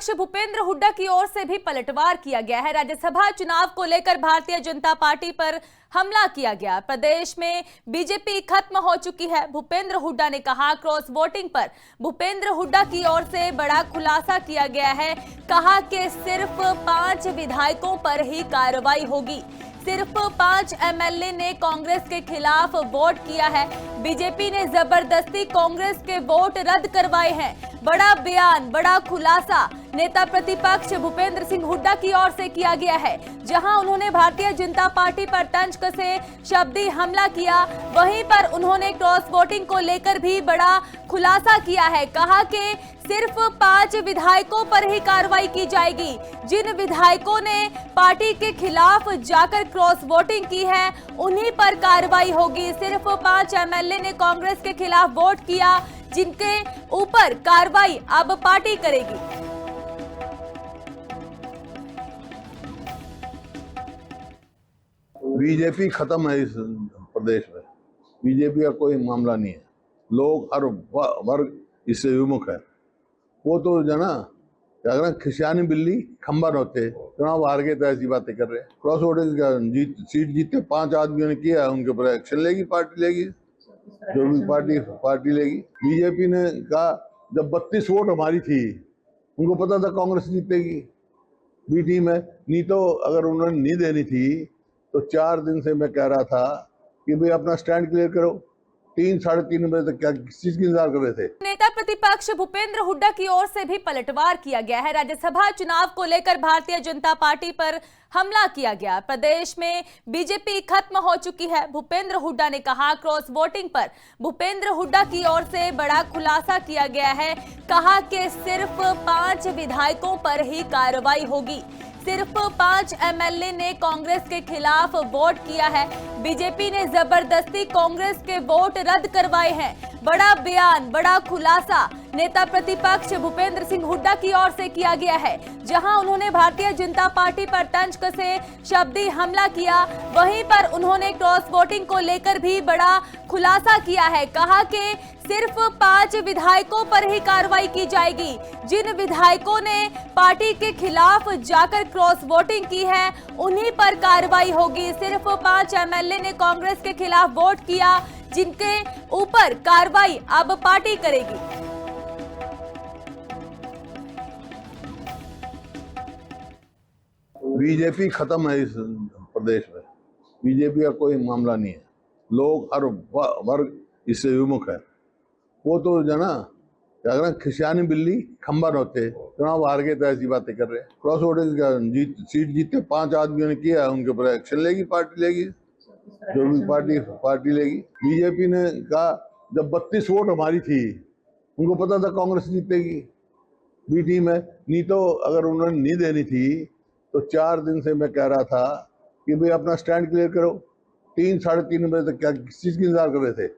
प्रतिपक्ष भूपेंद्र हुड्डा की ओर से भी पलटवार किया गया है। राज्यसभा चुनाव को लेकर भारतीय जनता पार्टी पर हमला किया गया। प्रदेश में बीजेपी खत्म हो चुकी है। भूपेंद्र हुड्डा ने कहा, क्रॉस वोटिंग पर भूपेंद्र हुड्डा की ओर से बड़ा खुलासा किया गया है। कहा कि सिर्फ 5 विधायकों पर ही कार्रवाई होगी। सिर्फ 5 एमएलए ने कांग्रेस के खिलाफ वोट किया है। बीजेपी ने जबरदस्ती कांग्रेस के वोट रद्द करवाए हैं। बड़ा बयान, बड़ा खुलासा नेता प्रतिपक्ष भूपेंद्र सिंह हुड्डा की ओर से किया गया है, जहां उन्होंने भारतीय जनता पार्टी पर तंज कसे शब्दी हमला किया। वहीं पर उन्होंने क्रॉस वोटिंग को लेकर भी बड़ा खुलासा किया है। कहा कि सिर्फ 5 विधायकों पर ही कार्रवाई की जाएगी। जिन विधायकों ने पार्टी के खिलाफ जाकर क्रॉस वोटिंग की है, उन्हीं पर कार्रवाई होगी। सिर्फ 5 एमएलए ने कांग्रेस के खिलाफ वोट किया, जिनके ऊपर कार्रवाई अब पार्टी करेगी। बीजेपी खत्म है इस प्रदेश में। बीजेपी का कोई मामला नहीं है। लोग हर वर्ग इससे विमुख है। वो तो जो ना अगर खिसियानी बिल्ली खंबा होते चुनाव हार गए तो ऐसी बातें कर रहे हैं। क्रॉस वोटिंग का सीट जीते 5 आदमियों ने किया, उनके ऊपर एक्शन लेगी पार्टी, लेगी जो भी पार्टी लेगी। बीजेपी ने कहा जब 32 वोट हमारी थी, उनको पता था कांग्रेस जीतेगी, बी टीम है। नहीं तो अगर उन्होंने नहीं देनी थी तो 4 दिन से मैं कह रहा था कि भाई अपना स्टैंड क्लियर करो। 3 साढ़े 3 बजे तक क्या किस चीज की इंतजार कर रहे थे? नेता प्रतिपक्ष भूपेंद्र हुड्डा की ओर से भी पलटवार किया गया है। राज्यसभा चुनाव को लेकर भारतीय जनता पार्टी पर हमला किया गया। प्रदेश में बीजेपी खत्म हो चुकी है। भूपेंद्र हुड्डा ने कहा, क्रॉस वोटिंग पर भूपेंद्र हुड्डा की ओर से बड़ा खुलासा किया गया है। कहा कि सिर्फ 5 विधायकों पर ही कार्रवाई होगी। सिर्फ 5 एमएलए ने कांग्रेस के खिलाफ वोट किया है। बीजेपी ने जबरदस्ती कांग्रेस के वोट रद्द करवाए हैं। बड़ा बयान, बड़ा खुलासा नेता प्रतिपक्ष भूपेंद्र सिंह हुड्डा की ओर से किया गया है, जहां उन्होंने भारतीय जनता पार्टी पर तंज कसे शब्दी हमला किया। वहीं पर उन्होंने क्रॉस वोटिंग को लेकर भी बड़ा खुलासा किया है। कहा कि सिर्फ 5 विधायकों पर ही कार्रवाई की जाएगी। जिन विधायकों ने पार्टी के खिलाफ जाकर क्रॉस वोटिंग की है, उन्हीं पर कार्रवाई होगी। सिर्फ 5 एमएलए ने कांग्रेस के खिलाफ वोट किया, जिनके ऊपर कार्रवाई अब पार्टी करेगी। बीजेपी खत्म है इस प्रदेश में। बीजेपी का कोई मामला नहीं है। लोग हर वर्ग इससे विमुख है। वो तो जो ना अगर खिसियानी बिल्ली खंबा होते चुनाव हार गए तो ऐसी बातें कर रहे हैं। क्रॉस वोटिंग का सीट जीते 5 आदमियों ने किया, उनके ऊपर एक्शन लेगी पार्टी, लेगी जो भी पार्टी लेगी। बीजेपी ने कहा जब 32 वोट हमारी थी, उनको पता था कांग्रेस जीतेगी, बी टीम है। नहीं तो अगर उन्होंने नहीं देनी थी तो 4 दिन से मैं कह रहा था कि भाई अपना स्टैंड क्लियर करो। 3 साढ़े 3 बजे तक क्या किस चीज की इंतजार कर रहे थे?